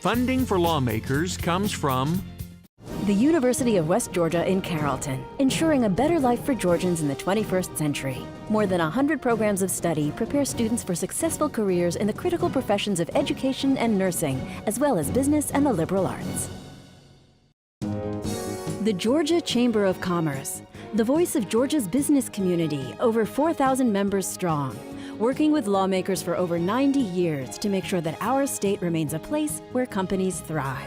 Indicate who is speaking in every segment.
Speaker 1: Funding for lawmakers comes from
Speaker 2: the University of West Georgia in Carrollton, ensuring a better life for Georgians in the 21st century. More than 100 programs of study prepare students for successful careers in the critical professions of education and nursing, as well as business and the liberal arts. The Georgia Chamber of Commerce, the voice of Georgia's business community, over 4,000 members strong, working with lawmakers for over 90 years to make sure that our state remains a place where companies thrive.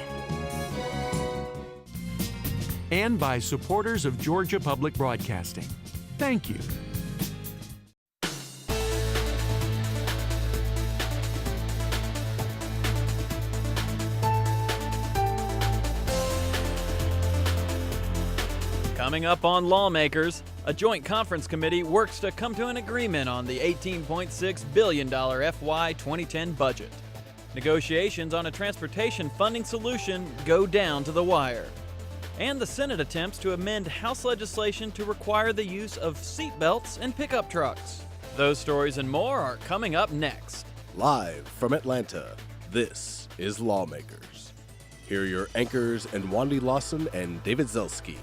Speaker 1: and by supporters of Georgia Public Broadcasting. Thank you.
Speaker 3: Coming up on Lawmakers, a joint conference committee works to come to an agreement on the $18.6 billion FY 2010 budget. Negotiations on a transportation funding solution go down to the wire. And the Senate attempts to amend House legislation to require the use of seatbelts in pickup trucks. Those stories and more are coming up next.
Speaker 4: Live from Atlanta, this is Lawmakers. Here are your anchors, Nwandi, Lawson, and David Zelski.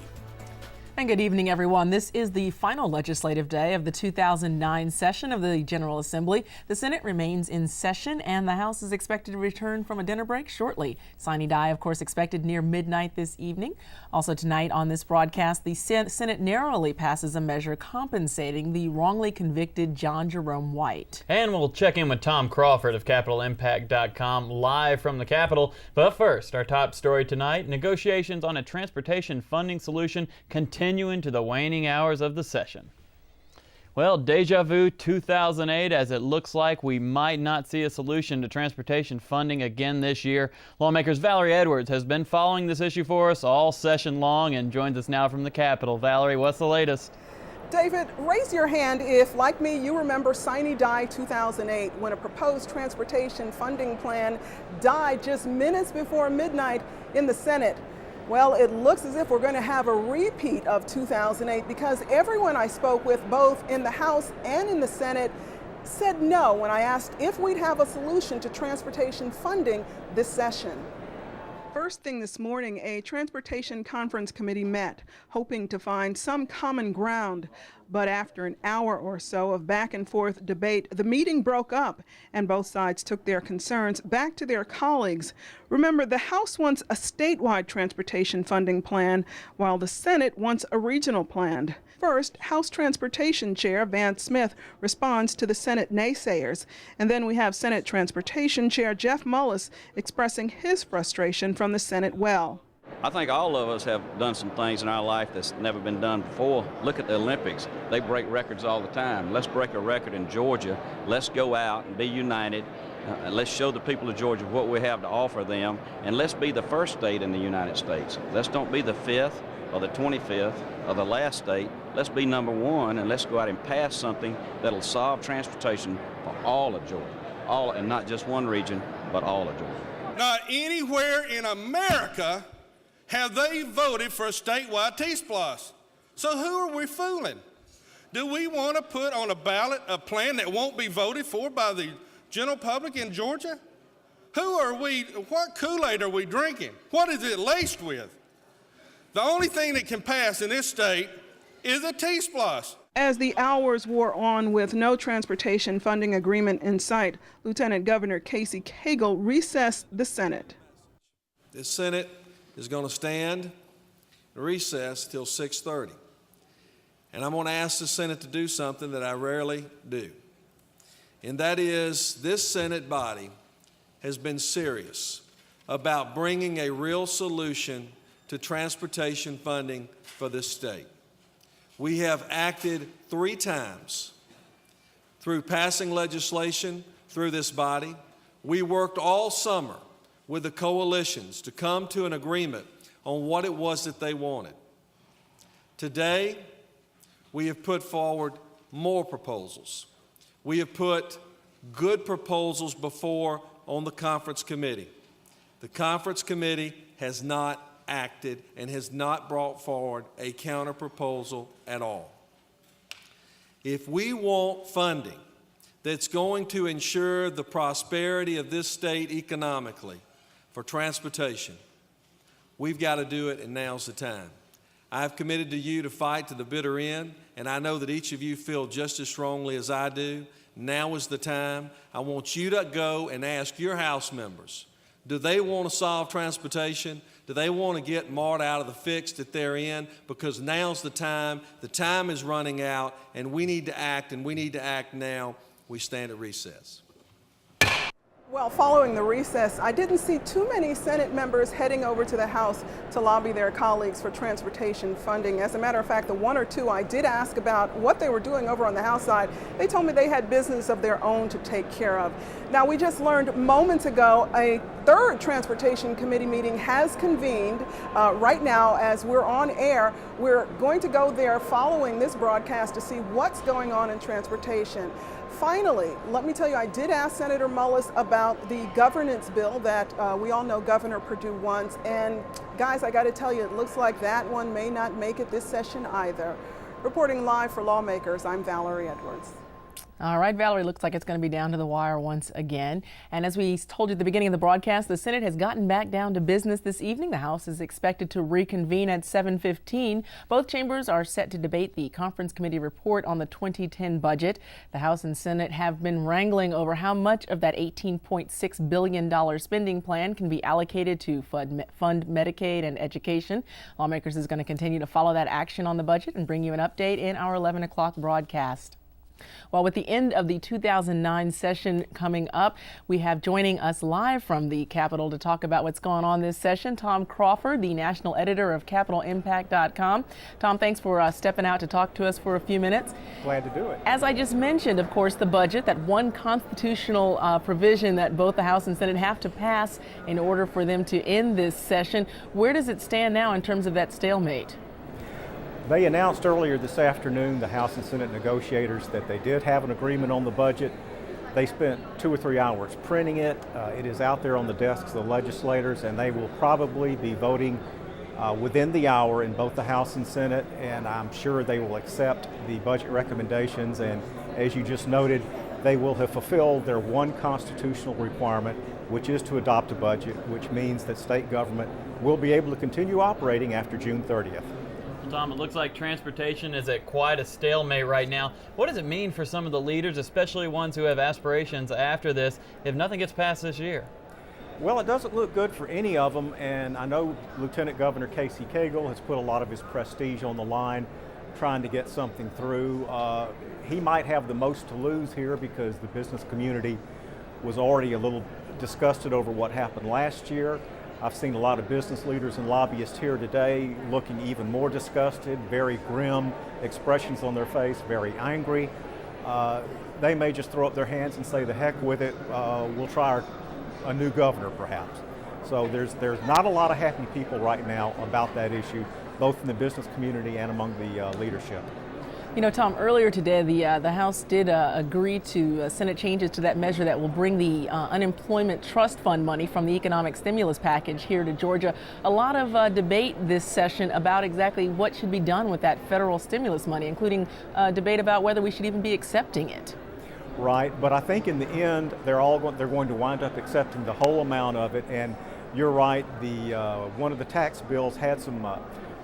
Speaker 5: And good evening, everyone. This is the final legislative day of the 2009 session of the General Assembly. The Senate remains in session, and the House is expected to return from a dinner break shortly. Sine Die, of course, expected near midnight this evening. Also tonight on this broadcast, the Senate narrowly passes a measure compensating the wrongly convicted John Jerome White.
Speaker 3: And we'll check in with Tom Crawford of CapitolImpact.com live from the Capitol. But first, our top story tonight, negotiations on a transportation funding solution continue into the waning hours of the session. Well, deja vu 2008, as it looks like we might not see a solution to transportation funding again this year. Lawmakers Valerie Edwards has been following this issue for us all session long and joins us now from the Capitol. Valerie, what's the latest?
Speaker 6: David, raise your hand if, like me, you remember Sine Die 2008, when a proposed transportation funding plan died just minutes before midnight in the Senate. Well, it looks as if we're going to have a repeat of 2008 because everyone I spoke with, both in the House and in the Senate, said no when I asked if we'd have a solution to transportation funding this session. First thing this morning, a transportation conference committee met, hoping to find some common ground. But after an hour or so of back and forth debate, the meeting broke up and both sides took their concerns back to their colleagues. Remember, the House wants a statewide transportation funding plan, while the Senate wants a regional plan. First, House Transportation Chair Vance Smith responds to the Senate naysayers. And then we have Senate Transportation Chair Jeff Mullis expressing his frustration from the Senate well.
Speaker 7: I think all of us have done some things in our life that's never been done before. Look at the Olympics. They break records all the time. Let's break a record in Georgia. Let's go out and be united. Let's show the people of Georgia what we have to offer them. And let's be the first state in the United States. Let's don't be the 5th or the 25th or the last state. Let's be number 1, and let's go out and pass something that'll solve transportation for all of Georgia. All, and not just one region, but all of Georgia.
Speaker 8: Not anywhere in America have they voted for a statewide T-Splosh. So who are we fooling? Do we want to put on a ballot a plan that won't be voted for by the general public in Georgia? Who are we, what Kool-Aid are we drinking? What is it laced with? The only thing that can pass in this state is a T-Splosh.
Speaker 6: As the hours wore on with no transportation funding agreement in sight, Lieutenant Governor Casey Cagle recessed the Senate.
Speaker 9: The Senate is going to stand recess till 6:30. And I'm going to ask the Senate to do something that I rarely do. And that is, this Senate body has been serious about bringing a real solution to transportation funding for this state. We have acted 3 times through passing legislation through this body. We worked all summer with the coalitions to come to an agreement on what it was that they wanted. Today, we have put forward more proposals. We have put good proposals before on the conference committee. The conference committee has not acted and has not brought forward a counter proposal at all. If we want funding that's going to ensure the prosperity of this state economically for transportation. We've got to do it, and now's the time. I have committed to you to fight to the bitter end, and I know that each of you feel just as strongly as I do. Now is the time. I want you to go and ask your House members, do they want to solve transportation? Do they want to get MART out of the fix that they're in? Because now's the time. The time is running out, and we need to act, and we need to act now. We stand at recess.
Speaker 6: Well, following the recess, I didn't see too many Senate members heading over to the House to lobby their colleagues for transportation funding. As a matter of fact, the one or two I did ask about what they were doing over on the House side, they told me they had business of their own to take care of. Now, we just learned moments ago a third Transportation Committee meeting has convened. Right now, as we're on air, we're going to go there following this broadcast to see what's going on in transportation. Finally, let me tell you, I did ask Senator Mullis about the governance bill that we all know Governor Perdue wants. And guys, I got to tell you, it looks like that one may not make it this session either. Reporting live for Lawmakers, I'm Valerie Edwards.
Speaker 5: All right, Valerie, looks like it's going to be down to the wire once again. And as we told you at the beginning of the broadcast, the Senate has gotten back down to business this evening. The House is expected to reconvene at 7:15. Both chambers are set to debate the Conference Committee report on the 2010 budget. The House and Senate have been wrangling over how much of that $18.6 billion spending plan can be allocated to fund Medicaid and education. Lawmakers is going to continue to follow that action on the budget and bring you an update in our 11 o'clock broadcast. Well, with the end of the 2009 session coming up, we have joining us live from the Capitol to talk about what's going on this session, Tom Crawford, the national editor of CapitolImpact.com. Tom, thanks for stepping out to talk to us for a few minutes.
Speaker 10: Glad to do it.
Speaker 5: As I just mentioned, of course, the budget, that one constitutional provision that both the House and Senate have to pass in order for them to end this session. Where does it stand now in terms of that stalemate?
Speaker 10: They announced earlier this afternoon, the House and Senate negotiators, that they did have an agreement on the budget. They spent 2 or 3 hours printing it. It is out there on the desks of the legislators, and they will probably be voting within the hour in both the House and Senate, and I'm sure they will accept the budget recommendations. And as you just noted, they will have fulfilled their one constitutional requirement, which is to adopt a budget, which means that state government will be able to continue operating after June 30th.
Speaker 3: Tom, it looks like transportation is at quite a stalemate right now. What does it mean for some of the leaders, especially ones who have aspirations after this, if nothing gets passed this year?
Speaker 10: Well, it doesn't look good for any of them, and I know Lieutenant Governor Casey Cagle has put a lot of his prestige on the line trying to get something through. He might have the most to lose here because the business community was already a little disgusted over what happened last year. I've seen a lot of business leaders and lobbyists here today looking even more disgusted, very grim expressions on their face, very angry. They may just throw up their hands and say, the heck with it, we'll try a new governor perhaps. So there's not a lot of happy people right now about that issue, both in the business community and among the leadership.
Speaker 5: You know, Tom, earlier today, the House did agree to Senate changes to that measure that will bring the unemployment trust fund money from the economic stimulus package here to Georgia. A lot of debate this session about exactly what should be done with that federal stimulus money, including debate about whether we should even be accepting it.
Speaker 10: Right, but I think in the end, they're going to wind up accepting the whole amount of it. And you're right, one of the tax bills had some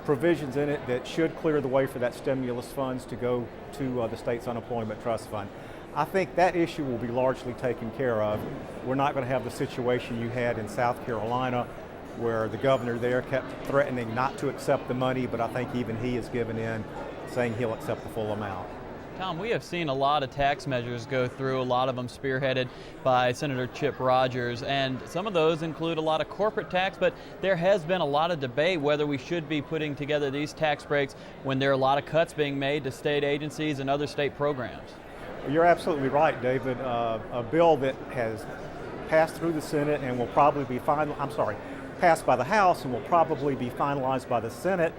Speaker 10: provisions in it that should clear the way for that stimulus funds to go to the state's unemployment trust fund. I think that issue will be largely taken care of. We're not going to have the situation you had in South Carolina where the governor there kept threatening not to accept the money, but I think even he has given in, saying he'll accept the full amount.
Speaker 3: Tom, we have seen a lot of tax measures go through, a lot of them spearheaded by Senator Chip Rogers, and some of those include a lot of corporate tax, but there has been a lot of debate whether we should be putting together these tax breaks when there are a lot of cuts being made to state agencies and other state programs.
Speaker 10: You're absolutely right, David. A bill that has passed through the Senate and will probably be passed by the House and will probably be finalized by the Senate,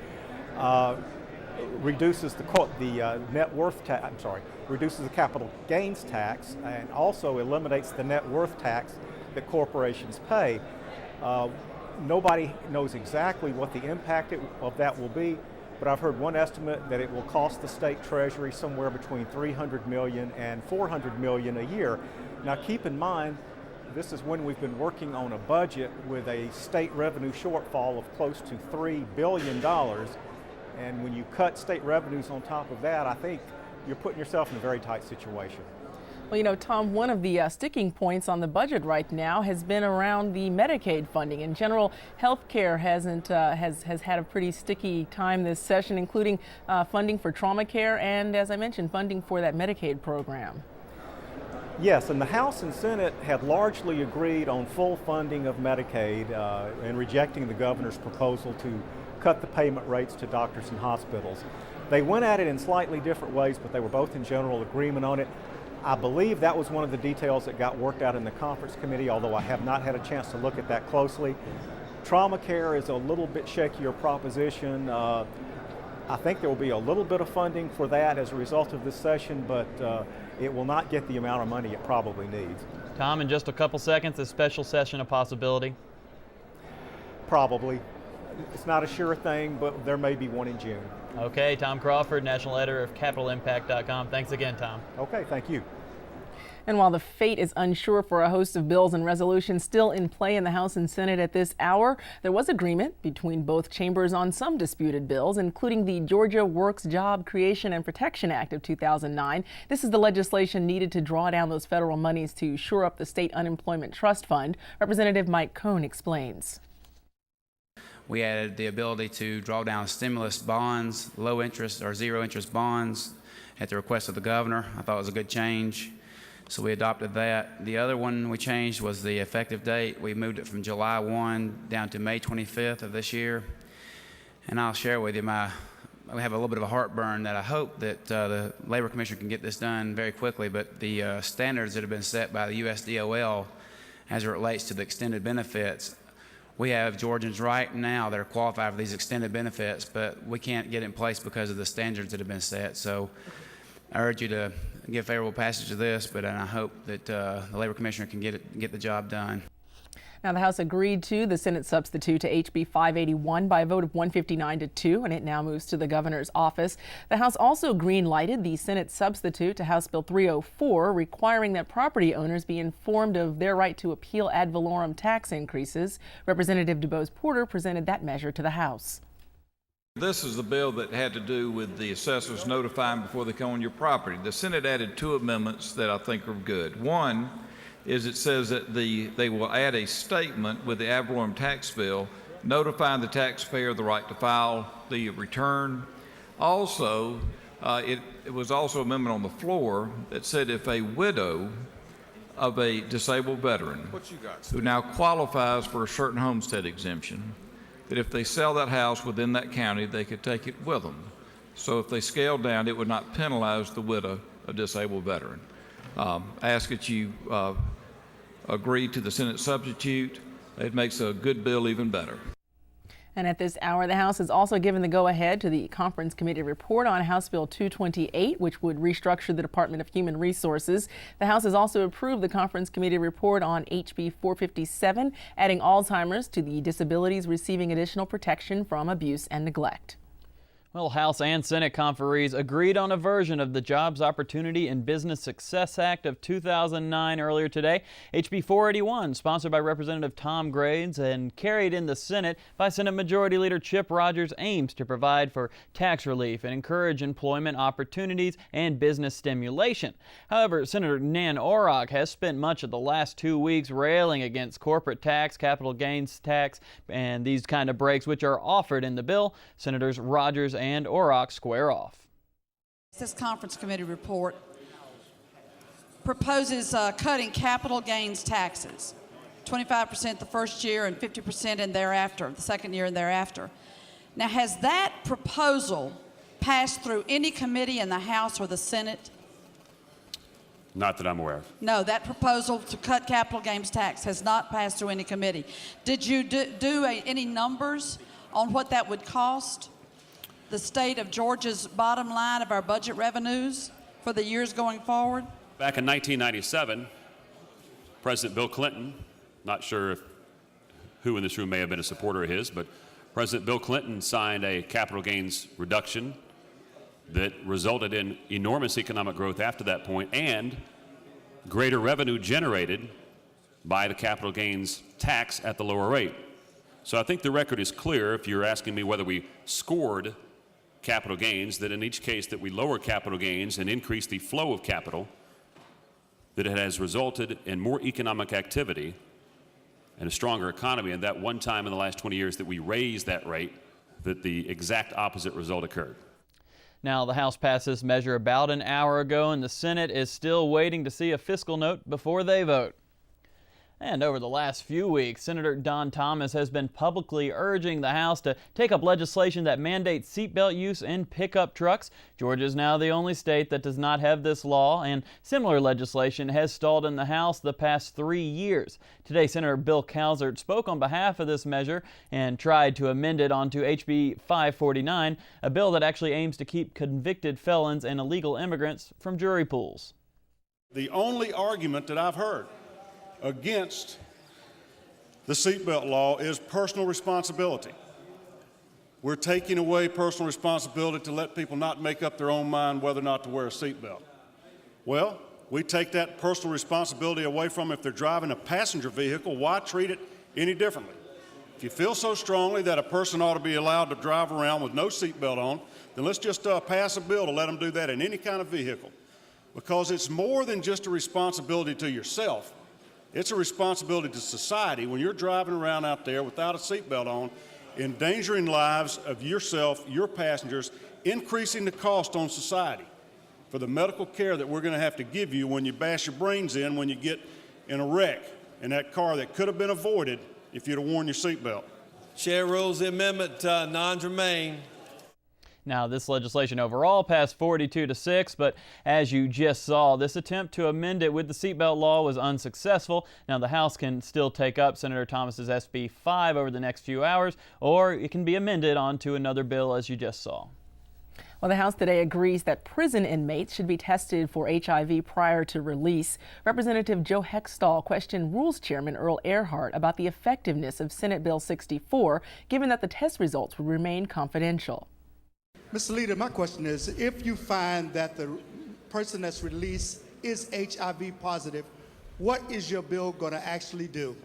Speaker 10: reduces the net worth tax. Reduces the capital gains tax and also eliminates the net worth tax that corporations pay. Nobody knows exactly what the impact of that will be, but I've heard one estimate that it will cost the state treasury somewhere between $300 million and $400 million a year. Now, keep in mind This is when we've been working on a budget with a state revenue shortfall of close to $3 billion. And when you cut state revenues on top of that, I think you're putting yourself in a very tight situation.
Speaker 5: Well, you know, Tom, one of the sticking points on the budget right now has been around the Medicaid funding. In general, health care has had a pretty sticky time this session, including funding for trauma care and, as I mentioned, funding for that Medicaid program.
Speaker 10: Yes, and the House and Senate had largely agreed on full funding of Medicaid and rejecting the governor's proposal to cut the payment rates to doctors and hospitals. They went at it in slightly different ways, but they were both in general agreement on it. I believe that was one of the details that got worked out in the conference committee, although I have not had a chance to look at that closely. Trauma care is a little bit shakier proposition. I think there will be a little bit of funding for that as a result of this session, but it will not get the amount of money it probably needs.
Speaker 3: Tom, in just a couple seconds, is special session a possibility?
Speaker 10: Probably. It's not a sure thing, but there may be one in June.
Speaker 3: Okay, Tom Crawford, national editor of CapitalImpact.com. Thanks again, Tom.
Speaker 10: Okay, thank you.
Speaker 5: And while the fate is unsure for a host of bills and resolutions still in play in the House and Senate at this hour, there was agreement between both chambers on some disputed bills, including the Georgia Works Job Creation and Protection Act of 2009. This is the legislation needed to draw down those federal monies to shore up the state unemployment trust fund. Representative Mike Cohn explains.
Speaker 11: We added the ability to draw down stimulus bonds, low interest or zero interest bonds at the request of the governor. I thought it was a good change. So we adopted that. The other one we changed was the effective date. We moved it from July 1 down to May 25th of this year. And I'll share with you we have a little bit of a heartburn that I hope that the Labor Commissioner can get this done very quickly, but the standards that have been set by the USDOL as it relates to the extended benefits, we have Georgians right now that are qualified for these extended benefits, but we can't get in place because of the standards that have been set. So I urge you to give favorable passage of this, but I hope that the Labor Commissioner can get the job done.
Speaker 5: Now, the House agreed to the Senate substitute to HB 581 by a vote of 159-2, and it now moves to the governor's office. The House also green-lighted the Senate substitute to House Bill 304, requiring that property owners be informed of their right to appeal ad valorem tax increases. Representative DuBose Porter presented that measure to the House.
Speaker 12: This is the bill that had to do with the assessors notifying before they come on your property. The Senate added two amendments that I think are good. One is it says that they will add a statement with the ad valorem tax bill notifying the taxpayer of the right to file the return. Also, it was also an amendment on the floor that said if a widow of a disabled veteran who now qualifies for a certain homestead exemption, that if they sell that house within that county, they could take it with them. So if they scale down, it would not penalize the widow of a disabled veteran. I ask that you agree to the Senate substitute. It makes a good bill even better.
Speaker 5: And at this hour, the House has also given the go-ahead to the Conference Committee report on House Bill 228, which would restructure the Department of Human Resources. The House has also approved the Conference Committee report on HB 457, adding Alzheimer's to the disabilities receiving additional protection from abuse and neglect.
Speaker 3: Well, House and Senate conferees agreed on a version of the Jobs Opportunity and Business Success Act of 2009 earlier today. HB 481, sponsored by Representative Tom Grades and carried in the Senate by Senate Majority Leader Chip Rogers, aims to provide for tax relief and encourage employment opportunities and business stimulation. However, Senator Nan Orrock has spent much of the last 2 weeks railing against corporate tax, capital gains tax, and these kind of breaks which are offered in the bill. Senators Rogers and Orrock square off.
Speaker 13: This Conference Committee report proposes cutting capital gains taxes, 25% the first year and 50% and thereafter, the second year and thereafter. Now, has that proposal passed through any committee in the House or the Senate?
Speaker 14: Not that I'm aware of.
Speaker 13: No, that proposal to cut capital gains tax has not passed through any committee. Did you do any numbers on what that would cost the state of Georgia's bottom line of our budget revenues for the years going forward?
Speaker 14: Back in 1997, President Bill Clinton, not sure who in this room may have been a supporter of his, but President Bill Clinton signed a capital gains reduction that resulted in enormous economic growth after that point and greater revenue generated by the capital gains tax at the lower rate. So I think the record is clear, if you're asking me whether we scored capital gains, that in each case that we lower capital gains and increase the flow of capital, that it has resulted in more economic activity and a stronger economy. And that one time in the last 20 years that we raised that rate, that the exact opposite result occurred.
Speaker 3: Now, the House passed this measure about an hour ago, and the Senate is still waiting to see a fiscal note before they vote. And over the last few weeks, Senator Don Thomas has been publicly urging the House to take up legislation that mandates seatbelt use in pickup trucks. Georgia is now the only state that does not have this law, and similar legislation has stalled in the House the past 3 years. Today, Senator Bill Calzert spoke on behalf of this measure and tried to amend it onto HB 549, a bill that actually aims to keep convicted felons and illegal immigrants from jury pools.
Speaker 8: The only argument that I've heard against the seatbelt law is personal responsibility. We're taking away personal responsibility to let people not make up their own mind whether or not to wear a seatbelt. Well, we take that personal responsibility away from them if they're driving a passenger vehicle. Why treat it any differently? If you feel so strongly that a person ought to be allowed to drive around with no seatbelt on, then let's just pass a bill to let them do that in any kind of vehicle. Because it's more than just a responsibility to yourself. It's a responsibility to society when you're driving around out there without a seatbelt on, endangering lives of yourself, your passengers, increasing the cost on society for the medical care that we're going to have to give you when you bash your brains in when you get in a wreck in that car that could have been avoided if you'd have worn your seatbelt.
Speaker 9: Chair rules the amendment non-germane.
Speaker 3: Now, this legislation overall passed 42-6, but as you just saw, this attempt to amend it with the seatbelt law was unsuccessful. Now, the House can still take up Senator Thomas's SB 5 over the next few hours, or it can be amended onto another bill, as you just saw.
Speaker 5: Well, the House today agrees that prison inmates should be tested for HIV prior to release. Representative Joe Hextall questioned Rules Chairman Earl Earhart about the effectiveness of Senate Bill 64, given that the test results would remain confidential.
Speaker 15: Mr. Leader, my question is, if you find that the person that's released is HIV positive, what is your bill going to actually do?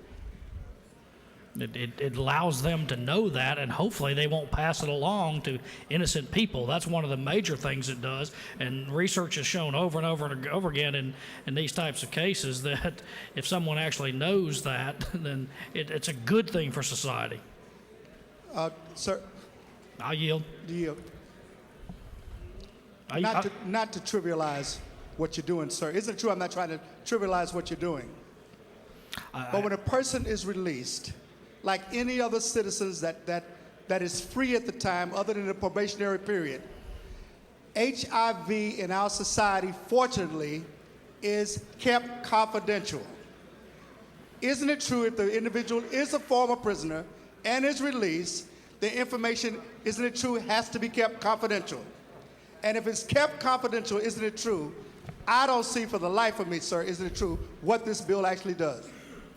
Speaker 16: It allows them to know that, and hopefully they won't pass it along to innocent people. That's one of the major things it does, and research has shown over and over and over again in these types of cases that if someone actually knows that, then it's a good thing for society.
Speaker 15: Sir?
Speaker 16: I'll yield.
Speaker 15: Yield. Not to trivialize what you're doing, sir. Isn't it true? I'm not trying to trivialize what you're doing. But when a person is released, like any other citizens that is free at the time other than the probationary period, HIV in our society, fortunately, is kept confidential. Isn't it true if the individual is a former prisoner and is released, the information, isn't it true, has to be kept confidential? And if it's kept confidential, isn't it true? I don't see for the life of me, sir, isn't it true, what this bill actually does?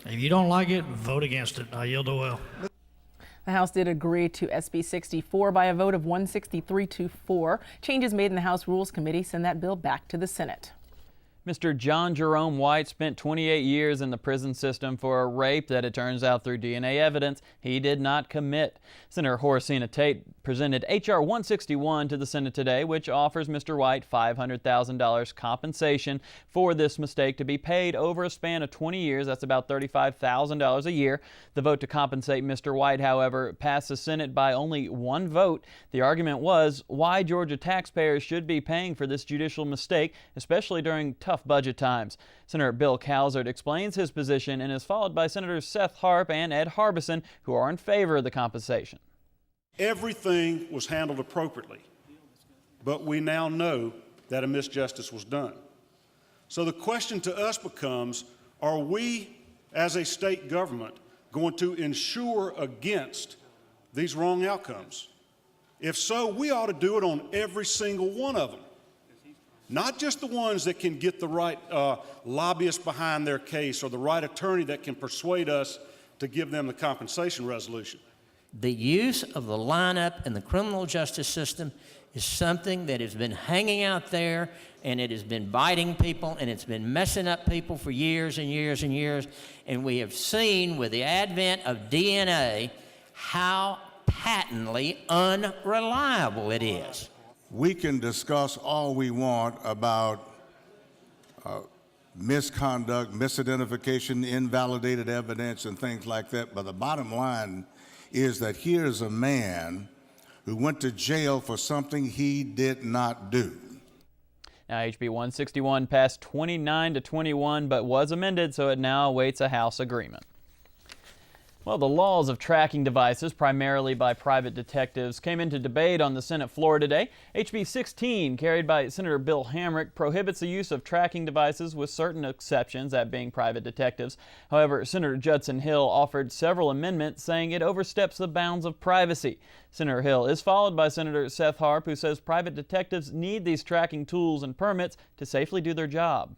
Speaker 16: If you don't like it, vote against it. I yield to Will.
Speaker 5: The House did agree to SB 64 by a vote of 163-4. Changes made in the House Rules Committee send that bill back to the Senate.
Speaker 3: Mr. John Jerome White spent 28 years in the prison system for a rape that, it turns out through DNA evidence, he did not commit. Senator Horaceena Tate presented H.R. 161 to the Senate today, which offers Mr. White $500,000 compensation for this mistake to be paid over a span of 20 years. That's about $35,000 a year. The vote to compensate Mr. White, however, passed the Senate by only one vote. The argument was why Georgia taxpayers should be paying for this judicial mistake, especially during tough budget times. Senator Bill Calzert explains his position and is followed by Senators Seth Harp and Ed Harbison, who are in favor of the compensation.
Speaker 8: Everything was handled appropriately, but we now know that a misjustice was done. So the question to us becomes, are we as a state government going to ensure against these wrong outcomes? If so, we ought to do it on every single one of them. Not just the ones that can get the right lobbyist behind their case or the right attorney that can persuade us to give them the compensation resolution.
Speaker 17: The use of the lineup in the criminal justice system is something that has been hanging out there, and it has been biting people, and it's been messing up people for years and years and years. And we have seen with the advent of DNA how patently unreliable it is.
Speaker 18: We can discuss all we want about misconduct, misidentification, invalidated evidence, and things like that, but the bottom line is that here's a man who went to jail for something he did not do.
Speaker 3: Now, HB 161 passed 29-21, but was amended, so it now awaits a House agreement. Well, the laws of tracking devices, primarily by private detectives, came into debate on the Senate floor today. HB 16, carried by Senator Bill Hamrick, prohibits the use of tracking devices with certain exceptions, that being private detectives. However, Senator Judson Hill offered several amendments saying it oversteps the bounds of privacy. Senator Hill is followed by Senator Seth Harp, who says private detectives need these tracking tools and permits to safely do their job.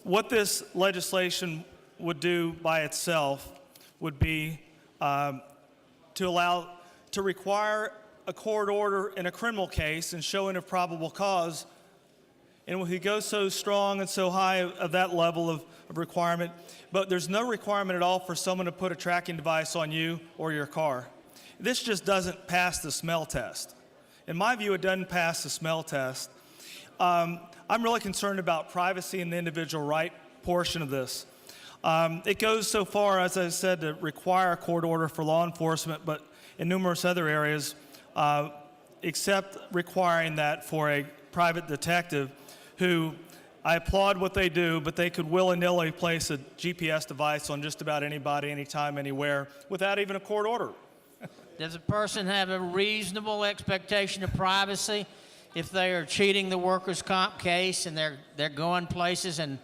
Speaker 19: What this legislation would do by itself would be to require a court order in a criminal case and showing of probable cause. And we could go so strong and so high of that level of requirement, but there's no requirement at all for someone to put a tracking device on you or your car. This just doesn't pass the smell test. In my view, it doesn't pass the smell test. I'm really concerned about privacy and the individual right portion of this. It goes so far, as I said, to require a court order for law enforcement, but in numerous other areas, except requiring that for a private detective who, I applaud what they do, but they could willy-nilly place a GPS device on just about anybody, anytime, anywhere, without even a court order.
Speaker 17: Does a person have a reasonable expectation of privacy if they are cheating the workers' comp case and they're going places and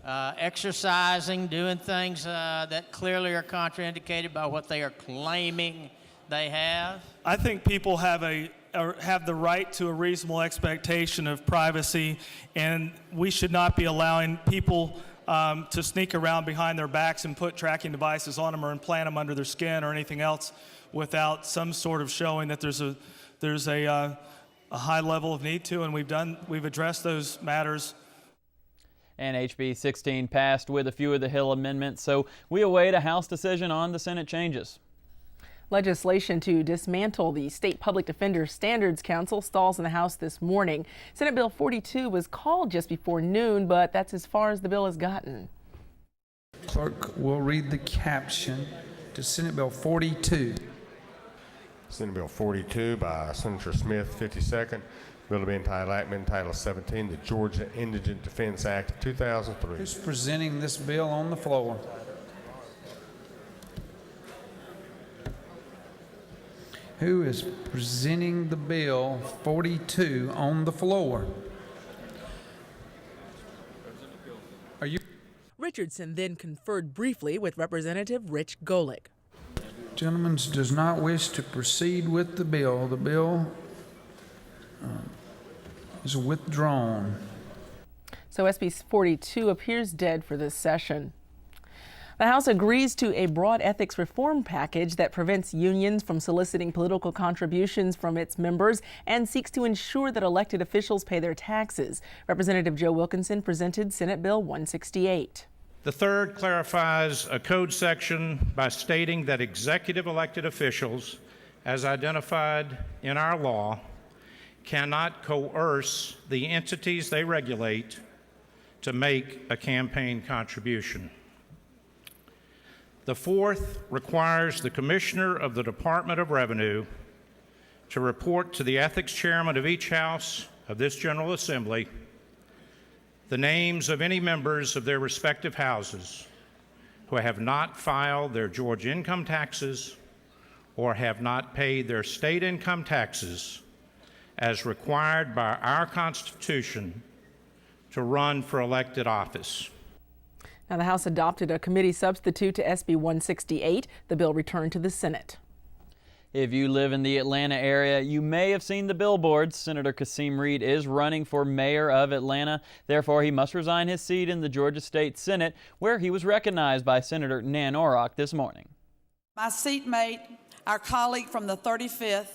Speaker 17: exercising, doing things that clearly are contraindicated by what they are claiming they have?
Speaker 19: I think people have the right to a reasonable expectation of privacy, and we should not be allowing people to sneak around behind their backs and put tracking devices on them or implant them under their skin or anything else without some sort of showing that there's a high level of need to, and we've addressed those matters.
Speaker 3: And HB 16 passed with a few of the Hill amendments, so we await a House decision on the Senate changes.
Speaker 5: Legislation to dismantle the State Public Defender Standards Council stalls in the House this morning. Senate Bill 42 was called just before noon, but that's as far as the bill has gotten.
Speaker 20: Clerk will read the caption to Senate Bill 42.
Speaker 21: Senate Bill 42 by Senator Smith, 52nd. Bill to be entitled Act Title 17, the Georgia Indigent Defense Act of 2003.
Speaker 20: Who's presenting this bill on the floor? Who is presenting the bill 42 on the floor? Are you?
Speaker 5: Richardson then conferred briefly with Representative Rich Golick.
Speaker 20: Gentleman does not wish to proceed with the bill. The bill is withdrawn.
Speaker 5: So SB 42 appears dead for this session. The House agrees to a broad ethics reform package that prevents unions from soliciting political contributions from its members and seeks to ensure that elected officials pay their taxes. Representative Joe Wilkinson presented Senate Bill 168.
Speaker 22: The third clarifies a code section by stating that executive elected officials, as identified in our law, cannot coerce the entities they regulate to make a campaign contribution. The fourth requires the Commissioner of the Department of Revenue to report to the ethics chairman of each house of this General Assembly the names of any members of their respective houses who have not filed their Georgia income taxes or have not paid their state income taxes as required by our Constitution to run for elected office.
Speaker 5: Now, the House adopted a committee substitute to SB 168. The bill returned to the Senate.
Speaker 3: If you live in the Atlanta area, you may have seen the billboards. Senator Kasim Reed is running for mayor of Atlanta. Therefore, he must resign his seat in the Georgia State Senate, where he was recognized by Senator Nan Orrock this morning.
Speaker 13: My seatmate, our colleague from the 35th,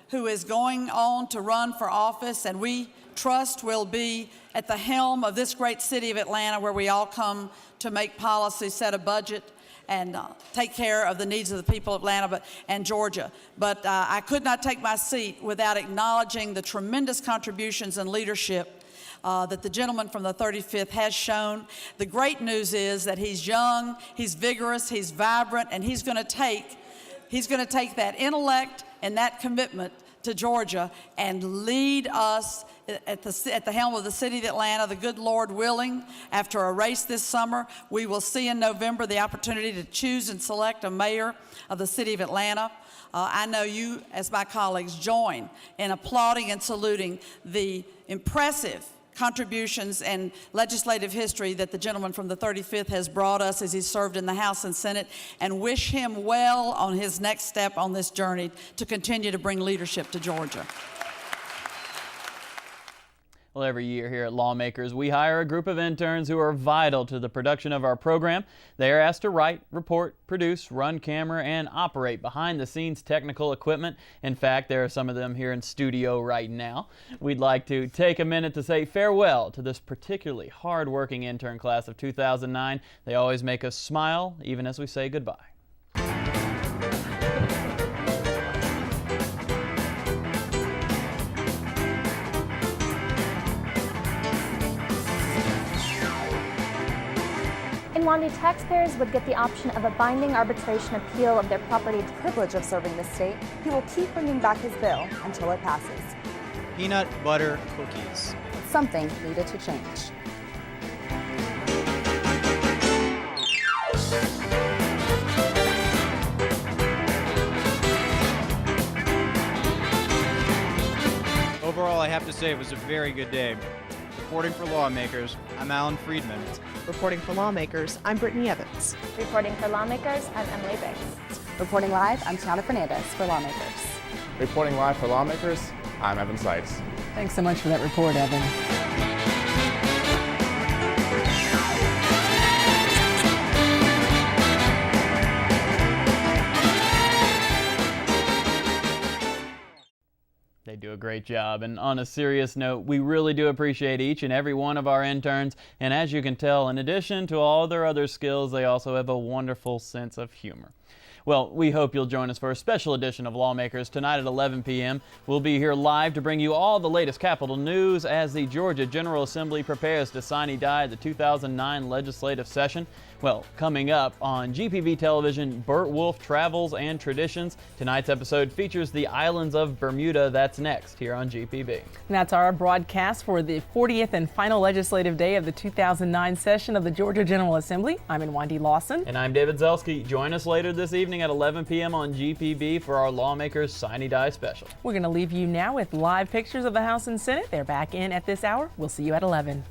Speaker 13: who is going on to run for office, and we trust will be at the helm of this great city of Atlanta, where we all come to make policy, set a budget, and take care of the needs of the people of Atlanta and Georgia. But I could not take my seat without acknowledging the tremendous contributions and leadership that the gentleman from the 35th has shown. The great news is that he's young, he's vigorous, he's vibrant, and he's going to take that intellect and that commitment to Georgia and lead us at the helm of the city of Atlanta, the good Lord willing. After a race this summer, we will see in November the opportunity to choose and select a mayor of the city of Atlanta. I know you, as my colleagues, join in applauding and saluting the impressive contributions and legislative history that the gentleman from the 35th has brought us as he served in the House and Senate, and wish him well on his next step on this journey to continue to bring leadership to Georgia.
Speaker 3: Well, every year here at Lawmakers, we hire a group of interns who are vital to the production of our program. They are asked to write, report, produce, run camera, and operate behind-the-scenes technical equipment. In fact, there are some of them here in studio right now. We'd like to take a minute to say farewell to this particularly hard-working intern class of 2009. They always make us smile, even as we say goodbye.
Speaker 1: Nwandi, taxpayers would get the option of a binding arbitration appeal of their property.
Speaker 2: The privilege of serving the state, he will keep bringing back his bill until it passes.
Speaker 23: Peanut butter cookies.
Speaker 2: Something needed to change.
Speaker 23: Overall, I have to say it was a very good day. Reporting for Lawmakers, I'm Alan Friedman.
Speaker 2: Reporting for Lawmakers, I'm Brittany Evans.
Speaker 1: Reporting for Lawmakers, I'm Emily Biggs.
Speaker 2: Reporting live, I'm Tiana Fernandez for Lawmakers.
Speaker 24: Reporting live for Lawmakers, I'm Evan Seitz.
Speaker 5: Thanks so much for that report, Evan.
Speaker 3: They do a great job, and on a serious note, we really do appreciate each and every one of our interns, and as you can tell, in addition to all their other skills, they also have a wonderful sense of humor. Well, we hope you'll join us for a special edition of Lawmakers tonight at 11 p.m. We'll be here live to bring you all the latest Capitol news as the Georgia General Assembly prepares to sine die the 2009 legislative session. Well, coming up on GPB television, Burt Wolfe Travels and Traditions. Tonight's episode features the islands of Bermuda. That's next here on GPB.
Speaker 5: And that's our broadcast for the 40th and final legislative day of the 2009 session of the Georgia General Assembly. I'm Nwandi Lawson.
Speaker 3: And I'm David Zelski. Join us later this evening at 11 p.m. on GPB for our Lawmakers Sine Die Special.
Speaker 5: We're going to leave you now with live pictures of the House and Senate. They're back in at this hour. We'll see you at 11.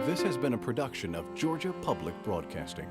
Speaker 25: This has been a production of Georgia Public Broadcasting.